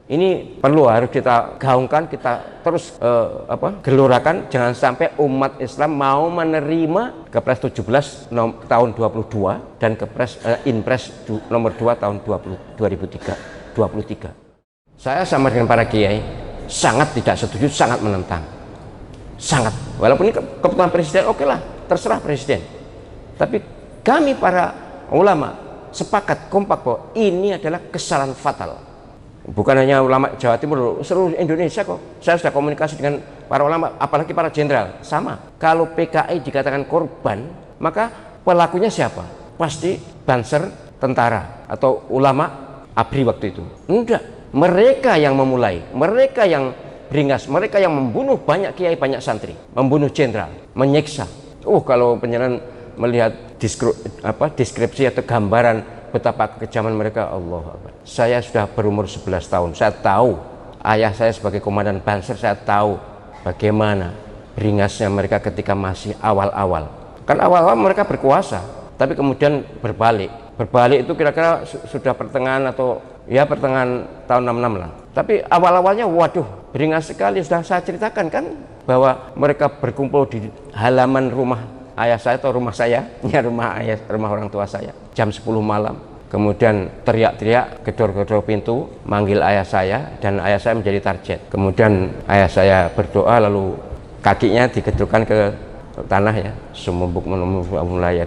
Ini perlu harus kita gaungkan, kita terus gelorakan, jangan sampai umat Islam mau menerima Kepres 17 tahun 22 dan Kepres Inpres nomor 2 tahun 23. Saya sama dengan para kiai sangat tidak setuju, sangat menentang. Sangat. Walaupun ini keputusan presiden, oke lah, terserah presiden. Tapi kami para ulama sepakat kompak bahwa ini adalah kesalahan fatal. Bukan hanya ulama Jawa Timur, seluruh Indonesia kok. Saya sudah komunikasi dengan para ulama, apalagi para jenderal. Sama. Kalau PKI dikatakan korban, maka pelakunya siapa? Pasti Banser, tentara, atau ulama ABRI waktu itu. Enggak. Mereka yang memulai, mereka yang beringas, mereka yang membunuh banyak kiai, banyak santri, membunuh jenderal, menyiksa. Kalau penjelasan melihat deskripsi atau gambaran betapa kekejaman mereka, Allah Akbar. Saya sudah berumur 11 tahun, saya tahu ayah saya sebagai komandan Banser, saya tahu bagaimana beringasnya mereka ketika masih awal-awal. Kan awal-awal mereka berkuasa, tapi kemudian berbalik itu kira-kira sudah pertengahan atau ya pertengahan tahun 66 lah. Tapi awal-awalnya waduh, beringas sekali. Sudah saya ceritakan kan bahwa mereka berkumpul di halaman rumah ayah saya atau rumah saya, ya rumah orang tua saya, jam 10 malam. Kemudian teriak-teriak, gedor-gedor pintu, manggil ayah saya, dan ayah saya menjadi target. Kemudian ayah saya berdoa, lalu kakinya digedorkan ke tanah ya, sumumbuk mulai.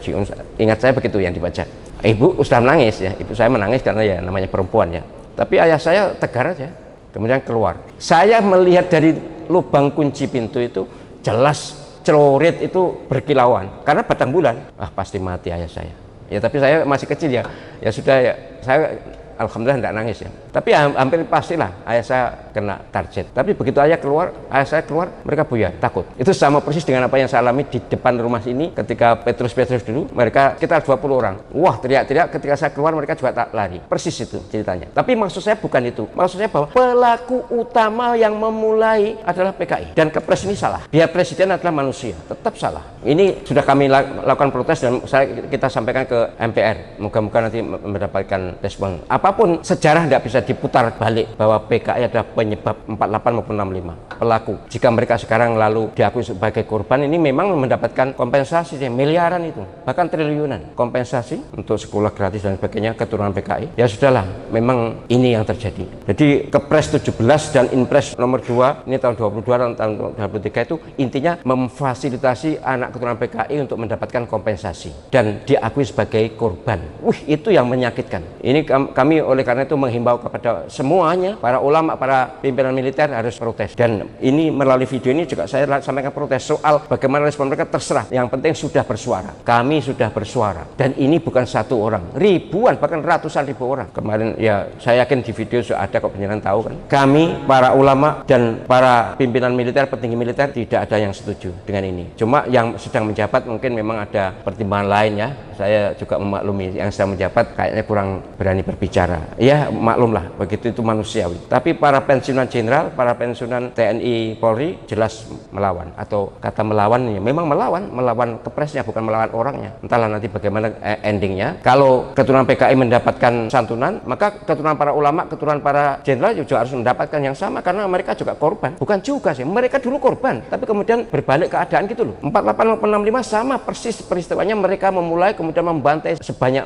Ingat saya begitu yang dibaca. Ibu sudah menangis ya, ibu saya menangis karena ya namanya perempuan ya. Tapi ayah saya tegar aja, kemudian keluar. Saya melihat dari lubang kunci pintu itu jelas celurit itu berkilauan karena batang bulan. Pasti mati ayah saya. Ya tapi saya masih kecil ya sudah ya, saya alhamdulillah tidak nangis ya. Tapi hampir pastilah ayah saya kena target. Tapi begitu ayah saya keluar, mereka buyar, takut. Itu sama persis dengan apa yang saya alami di depan rumah ini ketika Petrus dulu. Mereka sekitar 20 orang. Wah, teriak-teriak, ketika saya keluar mereka juga tak lari. Persis itu ceritanya. Tapi maksud saya bukan itu. Maksud saya bahwa pelaku utama yang memulai adalah PKI. Dan Kepres ini salah. Biar presiden adalah manusia, tetap salah. Ini sudah kami lakukan protes dan kita sampaikan ke MPR. Moga-moga nanti mendapatkan respon. Apapun sejarah tidak bisa diputar balik bahwa PKI adalah penyebab 48 maupun 65 pelaku. Jika mereka sekarang lalu diakui sebagai korban, ini memang mendapatkan kompensasi miliaran itu, bahkan triliunan kompensasi untuk sekolah gratis dan sebagainya keturunan PKI. Ya sudahlah, memang ini yang terjadi. Jadi Kepres 17 dan Inpres nomor 2 ini tahun 22 dan tahun 23 itu intinya memfasilitasi anak keturunan PKI untuk mendapatkan kompensasi dan diakui sebagai korban. Itu yang menyakitkan. Ini kami oleh karena itu menghimbau kepada semuanya, para ulama, para pimpinan militer harus protes. Dan ini melalui video ini juga saya sampaikan protes soal bagaimana respon mereka. Terserah, yang penting sudah bersuara. Kami sudah bersuara dan ini bukan satu orang, ribuan bahkan ratusan ribu orang. Kemarin ya saya yakin di video sudah ada kok, penjelasan tahu kan. Kami para ulama dan para pimpinan militer, petinggi militer tidak ada yang setuju dengan ini. Cuma yang sedang menjabat mungkin memang ada pertimbangan lain ya. Saya juga memaklumi yang sedang menjabat kayaknya kurang berani berbicara. Ya maklumlah, begitu itu manusiawi. Tapi para pensiunan jenderal, para pensiunan TNI Polri jelas melawan, atau kata melawan ya memang melawan Kepresnya, bukan melawan orangnya. Entahlah nanti bagaimana endingnya. Kalau keturunan PKI mendapatkan santunan, maka keturunan para ulama, keturunan para jenderal juga harus mendapatkan yang sama karena mereka juga korban. Bukan juga sih, mereka dulu korban, tapi kemudian berbalik keadaan gitu loh. 48 maupun 65 sama persis peristiwanya, mereka memulai kemudian membantai sebanyak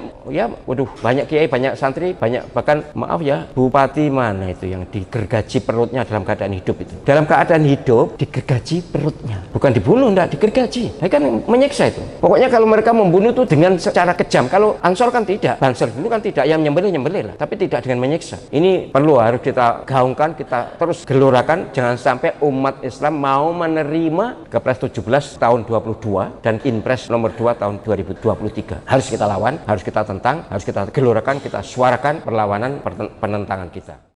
banyak kiai, banyak santri, banyak bahkan maaf ya, bupati mana itu yang digergaji perutnya dalam keadaan hidup itu. Dalam keadaan hidup digergaji perutnya. Bukan dibunuh, enggak, digergaji. Kan menyiksa itu. Pokoknya kalau mereka membunuh itu dengan secara kejam. Kalau Ansor kan tidak, Banser dulu kan tidak, yang nyembelih lah, tapi tidak dengan menyiksa. Ini perlu harus kita gaungkan, kita terus gelorakan, jangan sampai umat Islam mau menerima Kepres 17 tahun 22 dan Inpres nomor 2 tahun 2023. Harus kita lawan, harus kita tentang, harus kita gelorakan, kita suarakan perlawanan penentangan kita.